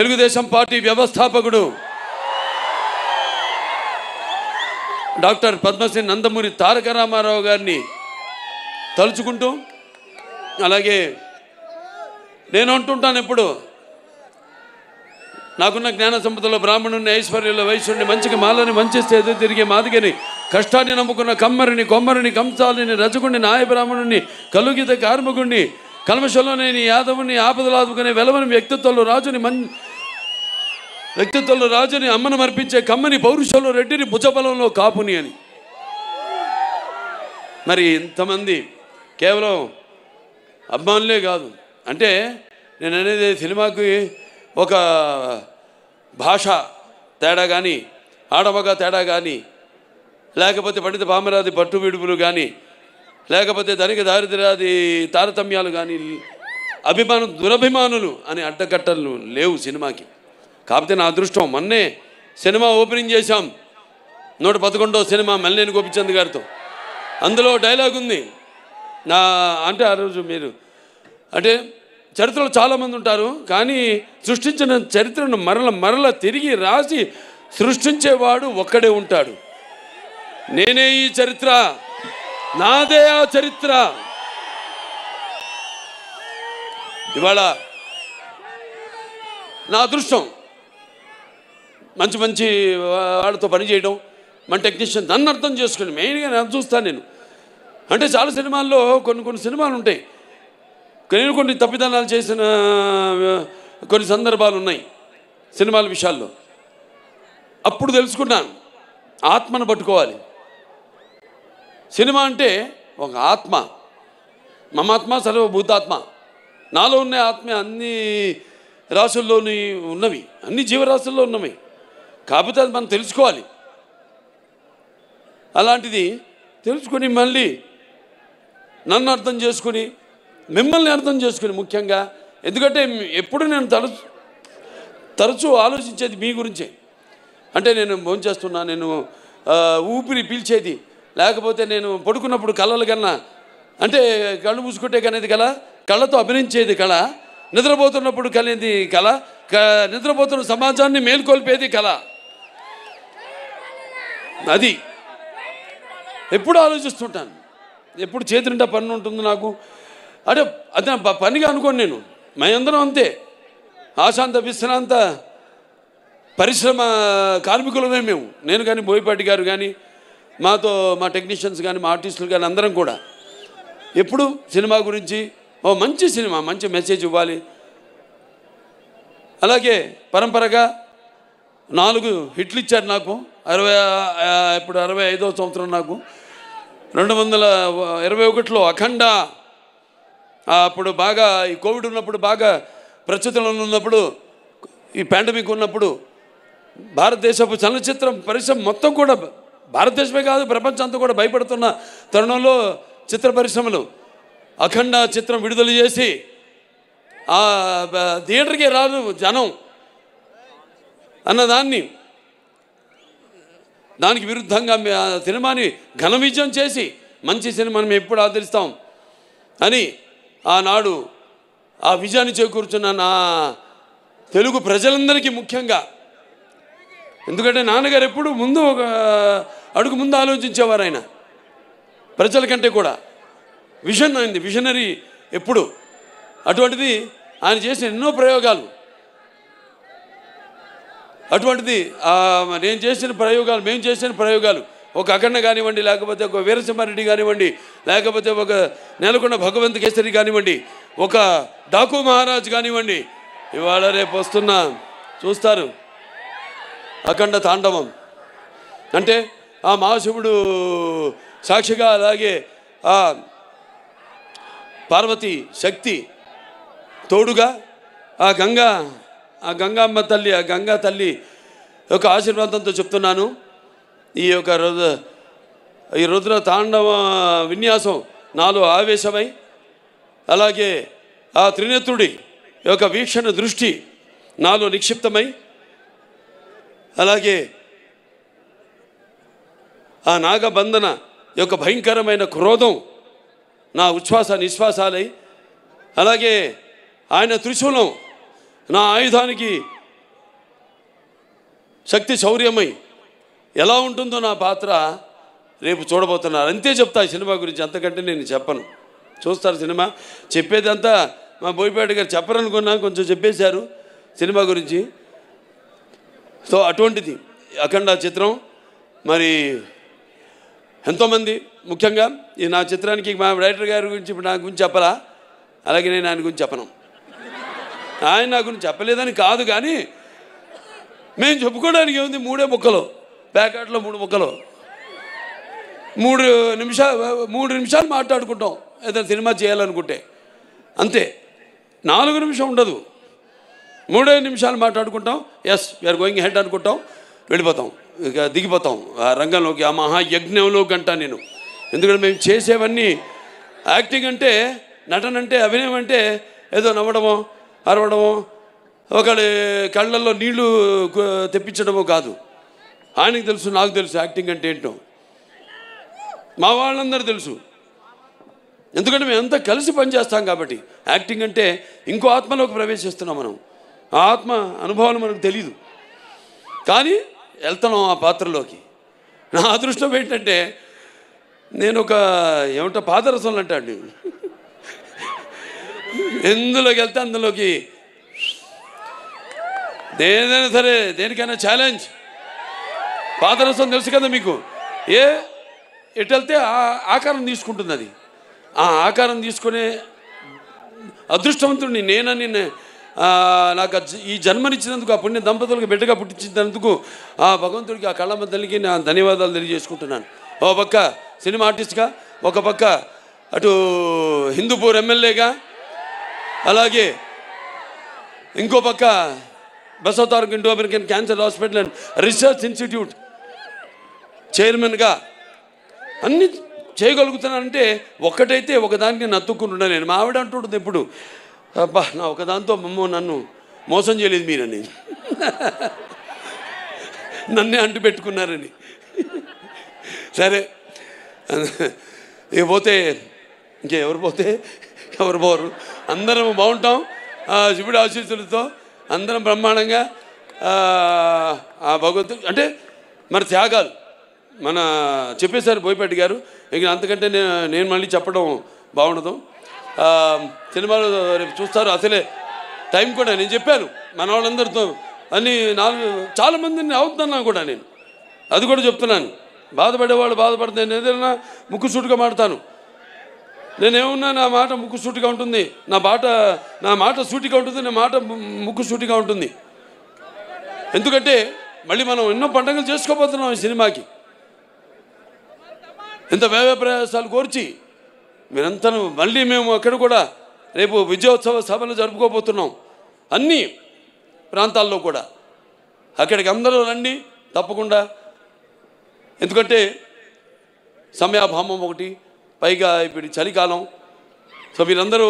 Telugu Desam party వ్యవస్థాపకుడు doctor Padmashri Nandamuri Taraka Ramarao గారిని తలుచుకుంటూ, అలాగే నేను అంటుంటాను ఎప్పుడు, నాకున్న జ్ఞాన సంపదలో బ్రాహ్మణుని, ఐశ్వర్యంలో వైశ్యుడిని, మంచికి మాలని, మంచిస్తే ఎదురు తిరిగే మాదిగని, కష్టాన్ని నమ్ముకున్న కమ్మరిని, కొమ్మరిని, కంసాలిని, రజకుడిని, నాయ బ్రాహ్మణుని, కలుగిత కార్మికుడిని, కల్మషంలో నేను యాదవుని, ఆపదలాదుకునే వెలవని వ్యక్తిత్వంలో రాజుని, అమ్మను మర్పించే కమ్మని, పౌరుషంలో రెడ్డిని, భుజబలంలో కాపుని అని. మరి ఇంతమంది కేవలం అభిమానులే కాదు, అంటే నేను అనేది సినిమాకి ఒక భాష తేడా కానీ, ఆడమగ తేడా కానీ, లేకపోతే పండిత పామరాది పట్టు విడుపులు కానీ, లేకపోతే ధనిక దారిద్ర్యాది తారతమ్యాలు కానీ, అభిమానం దురభిమానులు అని అడ్డకట్టలు లేవు సినిమాకి. కాకపోతే నా అదృష్టం, మొన్నే సినిమా ఓపెనింగ్ చేశాం, 111వ సినిమా మల్లేని గోపిచంద్ గారితో. అందులో డైలాగ్ ఉంది అంటే ఆ రోజు మీరు అంటే చరిత్రలో చాలామంది ఉంటారు, కానీ సృష్టించిన చరిత్రను మరల తిరిగి రాసి సృష్టించేవాడు ఒక్కడే ఉంటాడు. నేనే ఈ చరిత్ర, నాదే ఆ చరిత్ర. ఇవాళ నా అదృష్టం మంచి వాళ్ళతో పనిచేయడం, మన టెక్నీషియన్ నన్ను అర్థం చేసుకుని మెయిన్గా నేను చూస్తాను. నేను అంటే చాలా సినిమాల్లో కొన్ని సినిమాలు ఉంటాయి, నేను కొన్ని తప్పిదానాలు చేసిన కొన్ని సందర్భాలు ఉన్నాయి సినిమాల విషయాల్లో. అప్పుడు తెలుసుకున్నాను, ఆత్మను పట్టుకోవాలి. సినిమా అంటే ఒక ఆత్మ, మమాత్మ సర్వభూతాత్మ. నాలో ఉన్న ఆత్మ అన్ని రాసుల్లోని ఉన్నవి, అన్ని జీవరాశుల్లో ఉన్నవి. కాకపోతే అది మనం తెలుసుకోవాలి. అలాంటిది తెలుసుకుని మళ్ళీ నన్ను అర్థం చేసుకుని, మిమ్మల్ని అర్థం చేసుకుని ముఖ్యంగా, ఎందుకంటే ఎప్పుడు నేను తరచూ ఆలోచించేది మీ గురించే. అంటే నేను భోంచేస్తున్నా, నేను ఊపిరి పీల్చేది, లేకపోతే నేను పడుకున్నప్పుడు కళలు కన్నా, అంటే కళ్ళు మూసుకుంటే కనేది కళ, కళ్ళతో అభినయించేది కళ, నిద్రపోతున్నప్పుడు కనేది కళ, నిద్రపోతున్న సమాజాన్ని మేల్కొల్పేది కళ. అది ఎప్పుడు ఆలోచిస్తుంటాను, ఎప్పుడు చేతి నిండా పని ఉంటుంది నాకు. అంటే అదే పనిగా అనుకోను నేను, మేమందరం అంతే, ఆశాంత విశ్రాంత పరిశ్రమ కార్మికులమే మేము. నేను కానీ, బోయపాటి గారు కానీ, మాతో మా టెక్నీషియన్స్ కానీ, మా ఆర్టిస్టులు కానీ, అందరం కూడా ఎప్పుడు సినిమా గురించి, మంచి సినిమా, మంచి మెసేజ్ ఇవ్వాలి. అలాగే పరంపరగా 4 హిట్లు ఇచ్చారు నాకు. ఇప్పుడు 65వ సంవత్సరం నాకు. 2021లో అఖండ, అప్పుడు బాగా ఈ కోవిడ్ ఉన్నప్పుడు, బాగా ప్రస్తుతంలో ఉన్నప్పుడు, ఈ పాండమిక్ ఉన్నప్పుడు, భారతదేశపు చలనచిత్ర పరిశ్రమ మొత్తం కూడా, భారతదేశమే కాదు ప్రపంచం అంతా కూడా భయపడుతున్న తరుణంలో చిత్ర పరిశ్రమలు అఖండ చిత్రం విడుదల చేసి థియేటర్కి రాదు జనం అన్నదాన్ని, దానికి విరుద్ధంగా సినిమాని ఘన విజయం చేసి, మంచి సినిమాని మేము ఎప్పుడు ఆదరిస్తాం అని ఆనాడు ఆ విజయాన్ని చేకూర్చున్న నా తెలుగు ప్రజలందరికీ ముఖ్యంగా, ఎందుకంటే నాన్నగారు ఎప్పుడు ముందు ఒక అడుగు ముందు ఆలోచించేవారు. ఆయన ప్రజల కంటే కూడా విజన్ అయింది, విజనరీ ఎప్పుడు. అటువంటిది ఆయన చేసిన ఎన్నో ప్రయోగాలు, అటువంటిది మేము చేసిన ప్రయోగాలు ఒక అఖండ కానివ్వండి, లేకపోతే ఒక వీరసింహారెడ్డి కానివ్వండి, లేకపోతే ఒక నెలకొండ భగవంత్ కేసరి కానివ్వండి, ఒక డాకు మహారాజ్ కానివ్వండి, ఇవాళ రేపు వస్తున్న చూస్తారు అఖండ తాండవం. అంటే ఆ మహాశివుడు సాక్షిగా, అలాగే ఆ పార్వతి శక్తి తోడుగా, ఆ గంగామ్మ తల్లి, ఆ గంగా తల్లి యొక్క ఆశీర్వాదంతో చెప్తున్నాను. ఈ రుద్ర తాండవ విన్యాసం నాలో ఆవేశమై, అలాగే ఆ త్రినేత్రుడి యొక్క వీక్షణ దృష్టి నాలో నిక్షిప్తమై, అలాగే ఆ నాగబంధన యొక్క భయంకరమైన క్రోధం నా ఉచ్ఛ్వాస నిశ్వాసాలై, అలాగే ఆయన త్రిశూలం నా ఆయుధానికి శక్తి శౌర్యమై ఎలా ఉంటుందో నా పాత్ర రేపు చూడబోతున్నారు. అంతే చెప్తా ఈ సినిమా గురించి, అంతకంటే నేను చెప్పను. చూస్తారు సినిమా. చెప్పేదంతా మా బోయపాటి గారు చెప్పరనుకున్నా, కొంచెం చెప్పేశారు సినిమా గురించి. సో అటువంటిది అఖండ చిత్రం. మరి ఎంతోమంది, ముఖ్యంగా ఈ నా చిత్రానికి మా డైరెక్టర్ గారి గురించి ఇప్పుడు నా గురించి చెప్పాలా, అలాగే నేను ఆయన గురించి చెప్పను. ఆయన నా గురించి చెప్పలేదని కాదు, కానీ మేము చెప్పుకోవడానికి ఏముంది, 3 ముక్కలు, ప్యాకెట్లో 3 ముక్కలు, 3 నిమిషాలు మాట్లాడుకుంటాం ఏదైనా సినిమా చేయాలనుకుంటే, అంతే. 4 నిమిషం ఉండదు, 3 నిమిషాలు మాట్లాడుకుంటాం. ఎస్ వీఆర్ గోయింగ్ హెడ్ అనుకుంటాం, వెళ్ళిపోతాం, ఇక దిగిపోతాం ఆ రంగంలోకి, ఆ మహాయజ్ఞంలోకి అంటా నేను. ఎందుకంటే మేము చేసేవన్నీ యాక్టింగ్ అంటే, నటన అంటే, అభినయం అంటే ఏదో నవ్వడమో అరవడమో ఒకళ్ళ కళ్ళల్లో నీళ్లు తెప్పించడమో కాదు. ఆయనకు తెలుసు, నాకు తెలుసు యాక్టింగ్ అంటే ఏంటో, మా వాళ్ళందరూ తెలుసు. ఎందుకంటే మేము అంతా కలిసి పనిచేస్తాం కాబట్టి. యాక్టింగ్ అంటే ఇంకో ఆత్మలోకి ప్రవేశిస్తున్నాం మనం. ఆ ఆత్మ అనుభవాలు మనకు తెలీదు, కానీ వెళ్తున్నాం ఆ పాత్రలోకి. నా అదృష్టం ఏంటంటే నేను ఒక ఏమంటా పాదరసంలో అంటాడు, ఎందులోకి వెళ్తే అందులోకి ఏదైనా సరే, దేనికైనా ఛాలెంజ్. పాదరసం తెలుసు కదా మీకు, ఎటు వెళ్తే ఆ ఆకారం తీసుకుంటుంది. అది ఆ ఆకారం తీసుకునే అదృష్టవంతుడిని నేనని, నాకు ఈ జన్మనిచ్చినందుకు, ఆ పుణ్య దంపతులకు బిడ్డగా పుట్టించినందుకు ఆ భగవంతుడికి, ఆ కళ్ళమ్మ తల్లికి నా ధన్యవాదాలు తెలియజేసుకుంటున్నాను. ఒక పక్క సినిమా ఆర్టిస్ట్గా, ఒక పక్క అటు హిందూపూర్ ఎమ్మెల్యేగా, అలాగే ఇంకో పక్క Basavataraka Indo American cancer hospital and research institute చైర్మన్గా అన్నీ చేయగలుగుతున్నానంటే ఒక్కటైతే ఒకదానికి నేను అతుక్కుంటున్నా. నేను మా ఆవిడ అంటుంటుంది ఎప్పుడు, అబ్బా నా ఒకదాంతో నన్ను మోసం చేయలేదు మీరని, నన్నే అంటు పెట్టుకున్నారని. సరే ఇక పోతే ఇంకెవరు పోతే ఎవరు పోరు, అందరం బాగుంటాం శివుడి ఆశీస్సులతో, అందరం బ్రహ్మాండంగా. ఆ భగవంతుడు అంటే మన త్యాగాలు మన చెప్పేశారు బోయపాటి గారు, ఇంక అంతకంటే నేను మళ్ళీ చెప్పడం బాగుండదు. సినిమాలో రేపు చూస్తారు. అసలే టైం కూడా నేను చెప్పాను మన వాళ్ళందరితో, అన్నీ చాలామందిని అవుతున్నాను కూడా నేను, అది కూడా చెప్తున్నాను. బాధపడేవాళ్ళు బాధపడితే నేను ఏదైనా ముక్కుసూటిగా మాడతాను. నేనేమన్నా నా మాట ముక్కుసూటిగా ఉంటుంది, నా మాట సూటిగా ఉంటుంది, నా మాట ముక్కుసూటిగా ఉంటుంది. ఎందుకంటే మళ్ళీ మనం ఎన్నో పండుగలు చేసుకోబోతున్నాం ఈ సినిమాకి. ఎంత వ్యయ ప్రయాసాలు కోర్చి మీరంతా మళ్ళీ మేము అక్కడ కూడా రేపు విజయోత్సవ సభలు జరుపుకోబోతున్నాం అన్ని ప్రాంతాల్లో కూడా. అక్కడికి అందరూ రండి తప్పకుండా. ఎందుకంటే సమయాభావం ఒకటి, పైగా ఇప్పుడు చలికాలం. సో మీరందరూ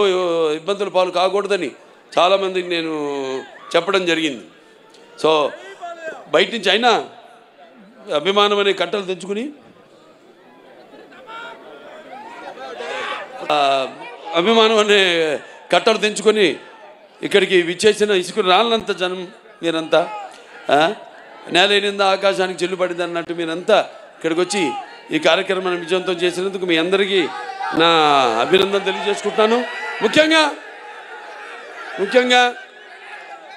ఇబ్బందుల పాలు కాకూడదని చాలామందికి నేను చెప్పడం జరిగింది. సో బయట నుంచి అయినా అభిమానం అనే కట్టలు తెచ్చుకుని, అభిమానం అనే కట్టలు తెంచుకొని ఇక్కడికి విచ్చేసిన ఇసుక రాళ్ళంత జనం మీరంతా, నేలైనంత ఆకాశానికి చెల్లుపడింది అన్నట్టు మీరంతా ఇక్కడికి వచ్చి ఈ కార్యక్రమాన్ని విజయవంతం చేసినందుకు మీ అందరికీ నా అభినందన తెలియజేసుకుంటున్నాను. ముఖ్యంగా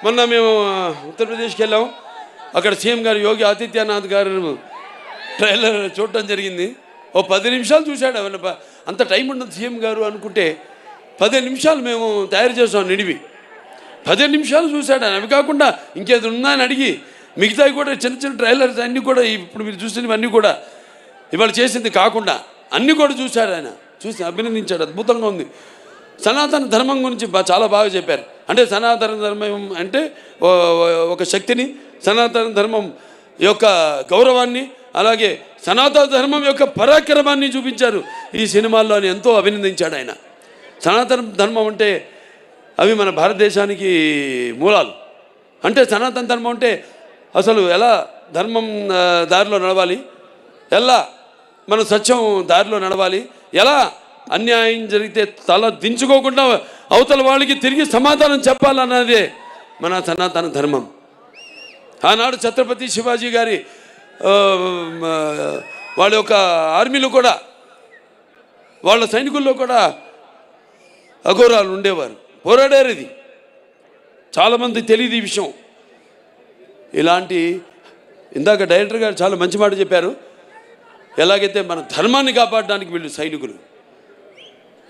మొన్న మేము ఉత్తరప్రదేశ్కి వెళ్ళాం. అక్కడ సీఎం గారు యోగి ఆదిత్యనాథ్ గారు ట్రైలర్ చూడటం జరిగింది. ఓ 10 నిమిషాలు చూశాడు. అంత టైం ఉండదు సీఎం గారు అనుకుంటే 15 నిమిషాలు మేము తయారు చేసాం నిడివి. 15 నిమిషాలు చూశాడు. అవి కాకుండా ఇంకేది ఉందా అని అడిగి మిగతావి కూడా చిన్న చిన్న ట్రైలర్స్ అన్నీ కూడా ఇప్పుడు మీరు చూసినవన్నీ కూడా ఇవాళ చేసింది కాకుండా అన్నీ కూడా చూశాడు. ఆయన చూసి అభినందించాడు. అద్భుతంగా ఉంది. సనాతన ధర్మం గురించి చాలా బాగా చెప్పారు. అంటే సనాతన ధర్మం అంటే ఒక శక్తిని, సనాతన ధర్మం యొక్క గౌరవాన్ని, అలాగే సనాతన ధర్మం యొక్క పరాక్రమాన్ని చూపించారు ఈ సినిమాల్లో అని ఎంతో అభినందించాడు ఆయన. సనాతన ధర్మం అంటే అవి మన భారతదేశానికి మూలాలు. అంటే సనాతన ధర్మం అంటే అసలు ఎలా ధర్మం దారిలో నడవాలి, ఎలా మనం సత్యం దారిలో నడవాలి, ఎలా అన్యాయం జరిగితే తల దించుకోకుండా అవతల వాళ్ళకి తిరిగి సమాధానం చెప్పాలన్నదే మన సనాతన ధర్మం. ఆనాడు ఛత్రపతి శివాజీ గారి వాళ్ళ యొక్క ఆర్మీలో కూడా వాళ్ళ సైనికుల్లో కూడా అఘోరాలు ఉండేవారు, పోరాడారు. ఇది చాలామంది తెలియదు ఈ విషయం. ఇలాంటి ఇందాక డైరెక్టర్ గారు చాలా మంచి మాట చెప్పారు. ఎలాగైతే మన ధర్మాన్ని కాపాడడానికి వీళ్ళు సైనికులు,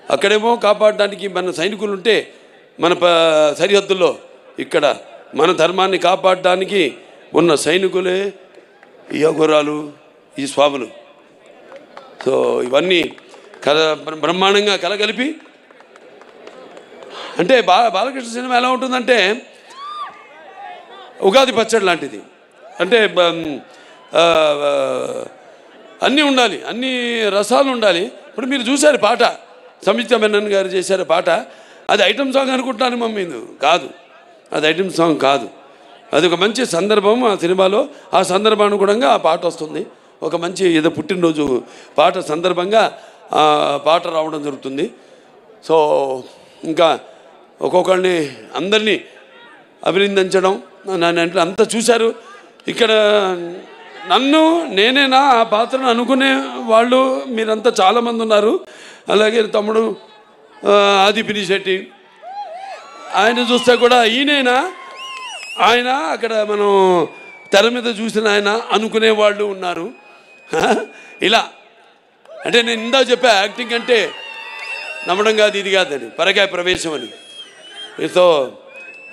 అక్కడేమో కాపాడడానికి మన సైనికులు ఉంటే మన సరిహద్దుల్లో, ఇక్కడ మన ధర్మాన్ని కాపాడడానికి ఉన్న సైనికులే ఈ అఘోరాలు, ఈ స్వాములు. సో ఇవన్నీ బ్రహ్మాండంగా కలగలిపి, అంటే బాలకృష్ణ సినిమా ఎలా ఉంటుందంటే ఉగాది పచ్చడి లాంటిది. అంటే అన్నీ ఉండాలి, అన్ని రసాలు ఉండాలి. ఇప్పుడు మీరు చూశారు పాట, సంయుక్త మెనన్ గారు చేశారు పాట. అది ఐటమ్ సాంగ్ అనుకుంటున్నాను మమ్మీ, కాదు, అది ఐటమ్ సాంగ్ కాదు. అది ఒక మంచి సందర్భం ఆ సినిమాలో. ఆ సందర్భానుగుణంగా ఆ పాట వస్తుంది. ఒక మంచి ఏదో పుట్టినరోజు పాట సందర్భంగా ఆ పాట రావడం జరుగుతుంది. సో ఇంకా ఒక్కొక్కరిని అందరినీ అభినందించడం, నన్ను అంతా చూశారు. ఇక్కడ నన్ను నేనేనా ఆ పాత్రను అనుకునే వాళ్ళు మీరంతా చాలామంది ఉన్నారు. అలాగే తమ్ముడు ఆది పినిశెట్టి, ఆయన చూస్తే కూడా ఈయనేనా ఆయన, అక్కడ మనం తెర మీద చూసిన ఆయన అనుకునే వాళ్ళు ఉన్నారు. ఇలా అంటే నేను ఇందా చెప్పా, యాక్టింగ్ అంటే నమ్మడం కాదు, ఇది కాదని, పరకాయ ప్రవేశం అని. సో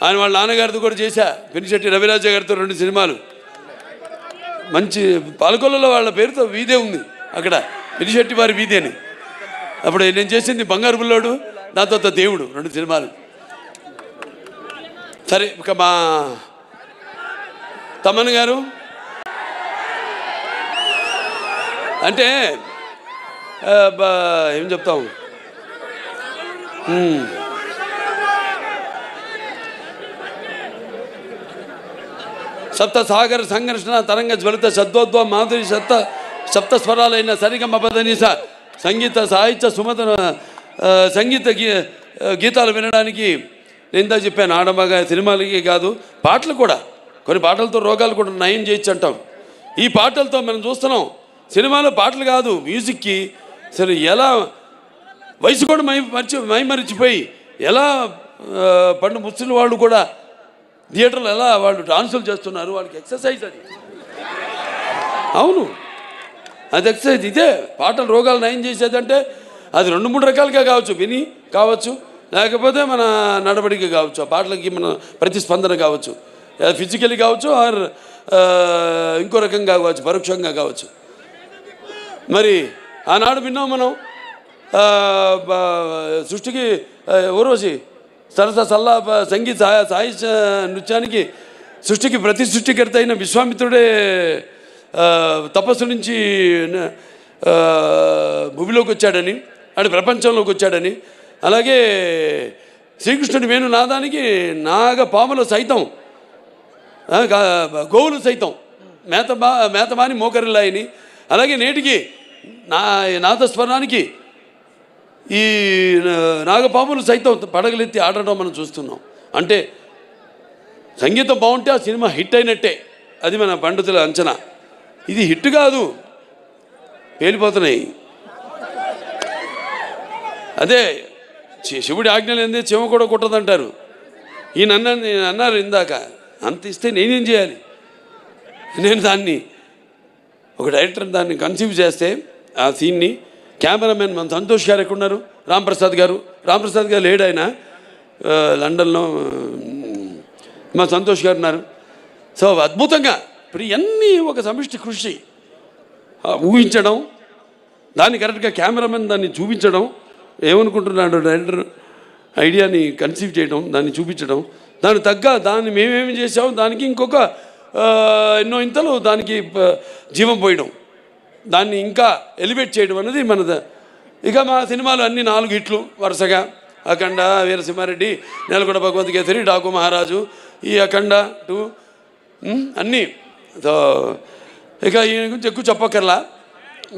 ఆయన వాళ్ళ నాన్నగారితో కూడా చేశా, పినిశెట్టి రవిరాజ గారితో 2 సినిమాలు. మంచి పాలకొల్లలో వాళ్ళ పేరుతో వీధే ఉంది అక్కడ, పినిశెట్టి వారి వీధి అని. అప్పుడు నేను చేసింది బంగారు బుల్లోడు, దాంతో దేవుడు, 2 సినిమాలు. సరే, ఇక మా తమన్ గారు అంటే ఏం చెప్తాం, సప్త సాగర సంఘర్షణ తరంగ జ్వలిత శబ్దోద్వ మాధురి సప్త స్వరాలైన సరిగమ పదనిస సంగీత సాహిత్య సుమత సంగీత గీతాలు వినడానికి నేను ఇందా చెప్పాను. ఆడమగ సినిమాలకి కాదు, పాటలు కూడా, కొన్ని పాటలతో రోగాలు కూడా నయం చేయొచ్చు అంటాం. ఈ పాటలతో మనం చూస్తున్నాం. సినిమాలో పాటలు కాదు, మ్యూజిక్కి సరే ఎలా వయసు కూడా మైమరిచిపోయి ఎలా పండు ముసలి వాళ్ళు కూడా థియేటర్లో ఎలా వాళ్ళు డాన్సులు చేస్తున్నారు, వాళ్ళకి ఎక్సర్సైజ్ అది. అవును, అది ఎక్సర్సైజ్. ఇదే పాటలు రోగాలు నయం చేసేదంటే అది 2-3 రకాలుగా కావచ్చు, విని కావచ్చు, లేకపోతే మన నడవడిక కావచ్చు, ఆ పాటలకి మన ప్రతిస్పందన కావచ్చు, ఫిజికల్లీ కావచ్చు, ఆర్ ఇంకో రకంగా కావచ్చు, పరోక్షంగా కావచ్చు. మరి ఆనాడు విన్నాం మనం, సృష్టికి ఊర్వశి సరస సల్లా సంగీత సాహిత్య నృత్యానికి సృష్టికి ప్రతి సృష్టికర్త అయిన విశ్వామిత్రుడే తపస్సు నుంచి భూమిలోకి వచ్చాడని, ఆడు ప్రపంచంలోకి వచ్చాడని. అలాగే శ్రీకృష్ణుడి వేణునాదానికి నాగపాములు సైతం, గోవులు సైతం మేతమాని మోకరిల్లాయని. అలాగే నేటికి నాదస్వరానికి ఈ నాగపాములు సైతం పడగలెత్తి ఆడడం మనం చూస్తున్నాం. అంటే సంగీతం బాగుంటే ఆ సినిమా హిట్ అయినట్టే, అది మన పండితుల అంచనా. ఇది హిట్ కాదు, పేలిపోతున్నాయి. అదే శివుడి ఆజ్ఞలు ఏంది, చెమ కూడా కుట్టదంటారు. ఈయన అన్నారు ఇందాక, అంత ఇస్తే నేనేం చేయాలి? నేను దాన్ని ఒక డైరెక్టర్ దాన్ని కన్సీవ్ చేస్తే ఆ సీన్ని, కెమెరామెన్ మన సంతోష్ గారు ఎక్కడున్నారు, రాంప్రసాద్ గారు లేడు, ఆయన లండన్లో మా సంతోష్ గారు ఉన్నారు. సో అద్భుతంగా ఇప్పుడు ఇవన్నీ ఒక సమిష్టి కృషి, ఊహించడం, దాన్ని కరెక్ట్గా కెమెరామెన్ దాన్ని చూపించడం, ఏమనుకుంటున్నాడు డైరెక్టర్ ఐడియాని కన్సీవ్ చేయడం, దాన్ని చూపించడం, దానికి తగ్గ దాన్ని మేమేమి చేసాము, దానికి ఇంకొక ఎన్నో ఇంతలు దానికి జీవం పోయడం, దాన్ని ఇంకా ఎలివేట్ చేయడం అనేది మనది. ఇక మా సినిమాలు అన్నీ 4 హిట్లు వరుసగా, అఖండ, వీరసింహారెడ్డి, నేలకొండ భగవంత్ కేసరి, డాకు మహారాజు, ఈ అఖండ 2 అన్నీ. సో ఇక ఈయన గురించి ఎక్కువ చెప్పక్కర్లా,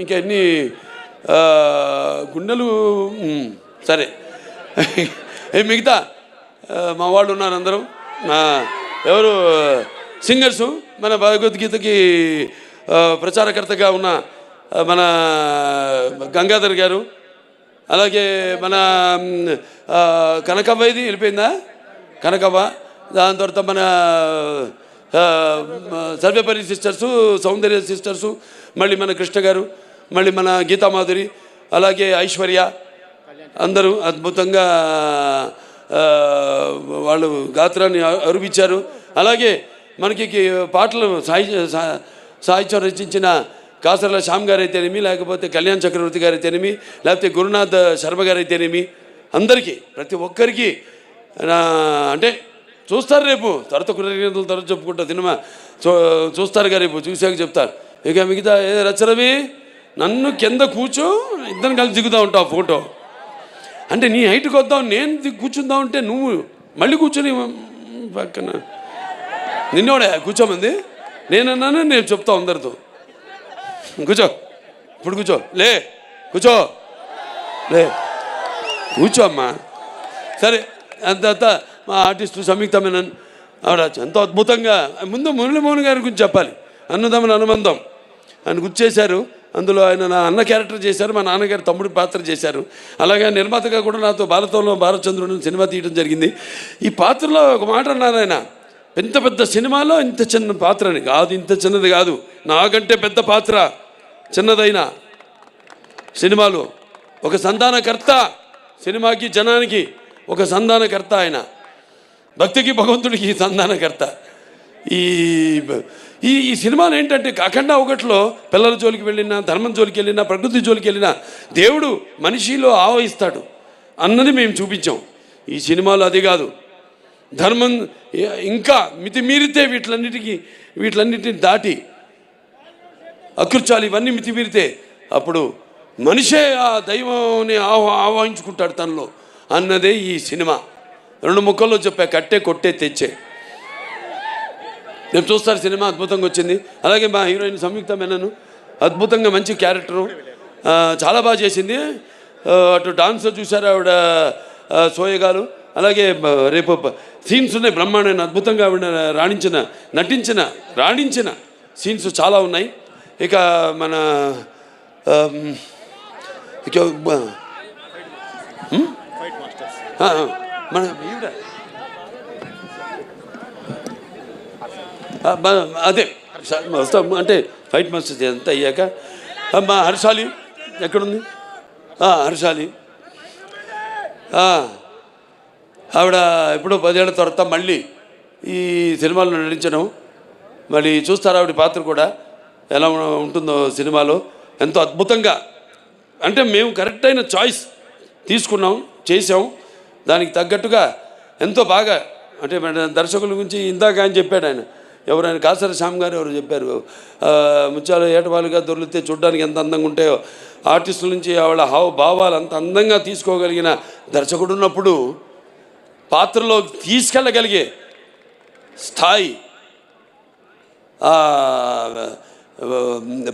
ఇంకా ఎన్ని గుండెలు. సరే, మిగతా మా వాళ్ళు ఉన్నారు అందరూ. ఎవరు సింగర్సు మన భగవద్గీతకి ప్రచారకర్తగా ఉన్న మన గంగాధర్ గారు, అలాగే మన కనకవ్వ, ఇది వెళ్ళిపోయిందా కనకవ్వ, దాని తర్వాత మన సర్వేపల్లి సిస్టర్సు, సౌందర్య సిస్టర్సు, మళ్ళీ మన కృష్ణ గారు, మళ్ళీ మన గీతామాధురి, అలాగే ఐశ్వర్య, అందరూ అద్భుతంగా వాళ్ళు గాత్రాన్ని అరువిచ్చారు. అలాగే మనకి పాటలు సాహిత్యం రచించిన కాసర్ల శ్యామ్ గారు అయితేనేమి, లేకపోతే కళ్యాణ్ చక్రవర్తి గారు అయితేనేమి, లేకపోతే గురునాథ్ శర్మ గారు అయితేనేమి, అందరికీ ప్రతి ఒక్కరికి అంటే చూస్తారు రేపు తర్వాత కృతజ్ఞతలు తర్వాత చెప్పుకుంటా సినిమా చూస్తారుగా రేపు, చూసాక చెప్తారు. ఇక మిగతా రచరవి నన్ను కింద కూర్చో, ఇద్దరు కలిసి దిగుతూ ఉంటావు ఫోటో. అంటే నీ హైట్కి వద్దాం, నేను కూర్చుందాం అంటే నువ్వు మళ్ళీ కూర్చొని పక్కన నిన్నోడే కూర్చోమంది. నేనన్నాను, నేను చెప్తా అందరితో కూర్చో, ఇప్పుడు కూర్చో, లే కూర్చో, లే కూర్చో అమ్మా. సరే అంత మా ఆర్టిస్టు సంయుక్త మేనన్ ఆవిడ ఎంతో అద్భుతంగా, ముందు మురళీమోహన్ గారి గురించి చెప్పాలి. అన్నదమ్ముల అనుబంధం ఆయన గుర్తు చేశారు. అందులో ఆయన నా అన్న క్యారెక్టర్ చేశారు, మా నాన్నగారు తమ్ముడి పాత్ర చేశారు. అలాగే నిర్మాతగా కూడా నాతో భారతంలో భారతచంద్రుడు సినిమా తీయడం జరిగింది. ఈ పాత్రలో ఒక మాట అన్నారు ఆయన, పెద్ద పెద్ద సినిమాలో ఇంత చిన్న పాత్రని కాదు, ఇంత చిన్నది కాదు, నాకంటే పెద్ద పాత్ర చిన్నదైన సినిమాలో ఒక సంధానకర్త, సినిమాకి జనానికి ఒక సంధానకర్త, ఆయన భక్తికి భగవంతుడికి సంధానకర్త. ఈ ఈ సినిమాలు ఏంటంటే అఖండ ఒకటిలో పిల్లల జోలికి వెళ్ళినా, ధర్మం జోలికి వెళ్ళినా, ప్రకృతి జోలికి వెళ్ళినా దేవుడు మనిషిలో ఆవహిస్తాడు అన్నది మేము చూపించాం. ఈ సినిమాలో అది కాదు, ధర్మం ఇంకా మితిమీరితే వీటిలన్నిటిని దాటి అకృత్యాలు ఇవన్నీ మితిమీరితే అప్పుడు మనిషే ఆ దైవాన్ని ఆవాహించుకుంటాడు తనలో అన్నదే ఈ సినిమా. 2 ముక్కల్లో చెప్పా, కట్టే కొట్టే తెచ్చే. నేను చూస్తారు సినిమా అద్భుతంగా వచ్చింది. అలాగే మా హీరోయిన్ సంయుక్త మేనన్ అద్భుతంగా మంచి క్యారెక్టరు, చాలా బాగా చేసింది. అటు డాన్స్ చూసారు ఆవిడ సోయగాలు. అలాగే రేపు సీన్స్ ఉన్నాయి బ్రహ్మాండమైన, అద్భుతంగా ఆవిడ రాణించిన సీన్స్ చాలా ఉన్నాయి. ఇక మన మన అదే వస్తాం అంటే ఫైట్ మాస్టర్స్ అంతా అయ్యాక మా హర్షాలి ఎక్కడుంది, హర్షాలి ఆవిడ ఎప్పుడో 10 ఏళ్ల తర్వాత మళ్ళీ ఈ సినిమాలో నటించడం, మళ్ళీ చూస్తారు ఆవిడ పాత్ర కూడా ఎలా ఉంటుందో సినిమాలో. ఎంతో అద్భుతంగా, అంటే మేము కరెక్ట్ అయిన చాయిస్ తీసుకున్నాం, చేసాం, దానికి తగ్గట్టుగా ఎంతో బాగా. అంటే దర్శకుల గురించి ఇందాక ఆయన చెప్పాడు, ఎవరైనా కాసర శ్యామ్ గారు ఎవరు చెప్పారు, ముత్యాలు ఏటవాలుగా దొరికితే చూడడానికి ఎంత అందంగా ఉంటాయో, ఆర్టిస్టుల నుంచి ఆవిడ భావాలు అంత అందంగా తీసుకోగలిగిన దర్శకుడు ఉన్నప్పుడు పాత్రలో తీసుకెళ్ళగలిగే స్థాయి,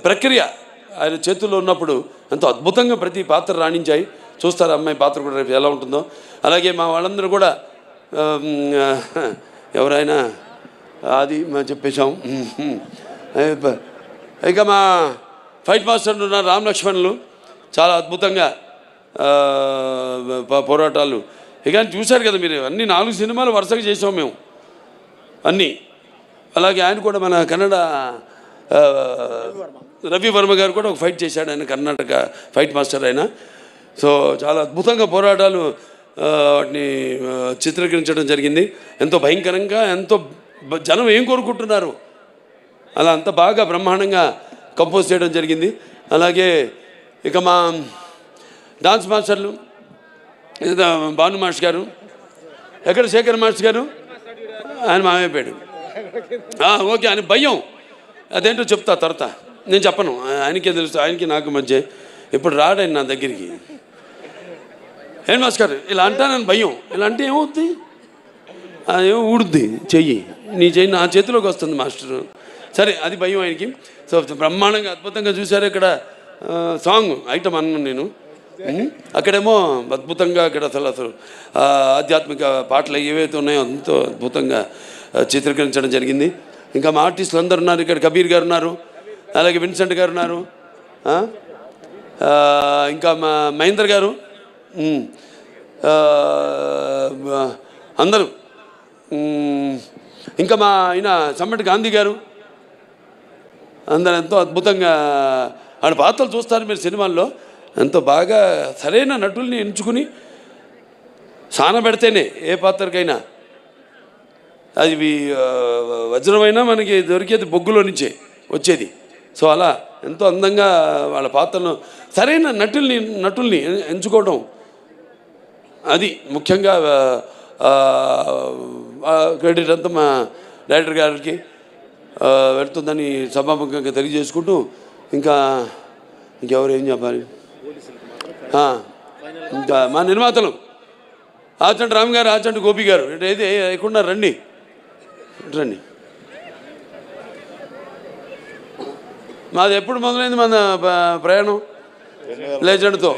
ప్రక్రియ ఆయన చేతుల్లో ఉన్నప్పుడు ఎంతో అద్భుతంగా ప్రతి పాత్ర రాణించాయి. చూస్తారు అమ్మాయి పాత్ర కూడా రేపు ఎలా ఉంటుందో. అలాగే మా వాళ్ళందరూ కూడా ఎవరైనా అది చెప్పేశాం. ఇక మా ఫైట్ మాస్టర్లు ఉన్న రామ్ లక్ష్మణులు చాలా అద్భుతంగా పోరాటాలు. ఇక చూశారు కదా మీరు, అన్ని 4 సినిమాలు వరుసగా చేసాం మేము అన్నీ. అలాగే ఆయన కూడా మన కన్నడ రవి వర్మ గారు కూడా ఒక ఫైట్ చేశాడు, ఆయన కర్ణాటక ఫైట్ మాస్టర్ ఆయన. సో చాలా అద్భుతంగా పోరాటాలు వాటిని చిత్రీకరించడం జరిగింది. ఎంతో భయంకరంగా, ఎంతో జనం ఏం కోరుకుంటున్నారు అలా అంత బాగా బ్రహ్మాండంగా కంపోజ్ చేయడం జరిగింది. అలాగే ఇక మా డాన్స్ మాస్టర్లు భాను మాస్టర్ గారు, ఎక్కడ శేఖర్ మాస్టర్ గారు, ఆయన మామైపోయాడు. ఓకే, ఆయన భయం అదేంటో చెప్తా తర్వాత, నేను చెప్పను, ఆయనకే తెలుసు, ఆయనకి నాకు మధ్య. ఇప్పుడు రాడాయన నా దగ్గరికి, ఏం మాస్టర్ ఇలా అంటానని భయం, ఇలా అంటే ఏమవుతుంది, ఏమో ఊడుద్ది చెయ్యి, నీ చెయ్యి నా చేతిలోకి వస్తుంది మాస్టరు. సరే, అది భయం ఆయనకి. సో బ్రహ్మాండంగా అద్భుతంగా చూశారు. ఇక్కడ సాంగ్ ఐటమ్ అన్నాను నేను, అక్కడేమో అద్భుతంగా అక్కడ అసలు ఆధ్యాత్మిక పాటలు ఏవైతే ఉన్నాయో ఎంతో అద్భుతంగా చిత్రీకరించడం జరిగింది. ఇంకా మా ఆర్టిస్టులు అందరు ఉన్నారు. ఇక్కడ కబీర్ గారు ఉన్నారు, అలాగే విన్సెంట్ గారు ఉన్నారు, ఇంకా మా మహేందర్ గారు, అందరూ, ఇంకా మా ఆయన చమ్మటి గాంధీ గారు, అందరూ ఎంతో అద్భుతంగా ఆడ పాత్రలు చూస్తారు మీరు సినిమాల్లో. ఎంతో బాగా సరైన నటుల్ని ఎంచుకుని సానబెడితేనే ఏ పాత్రకైనా అది వజ్రమైనా మనకి దొరికేది బొగ్గులో నుంచే వచ్చేది. సో అలా ఎంతో అందంగా వాళ్ళ పాత్రలను సరైన నటుల్ని ఎంచుకోవడం, అది ముఖ్యంగా క్రెడిట్ అంతా మా డైరెక్టర్ గారికి వెళ్తుందని సభాముఖంగా తెలియజేసుకుంటూ, ఇంకెవరు ఏం చెప్పాలి, ఇంకా మా నిర్మాతలు ఆచంటి రామ్ గారు, ఆచంటి గోపి గారు, అయితే ఎక్కడున్నారు, రండి. మాది ఎప్పుడు మొదలైంది మన ప్రయాణం లెజెండ్తో?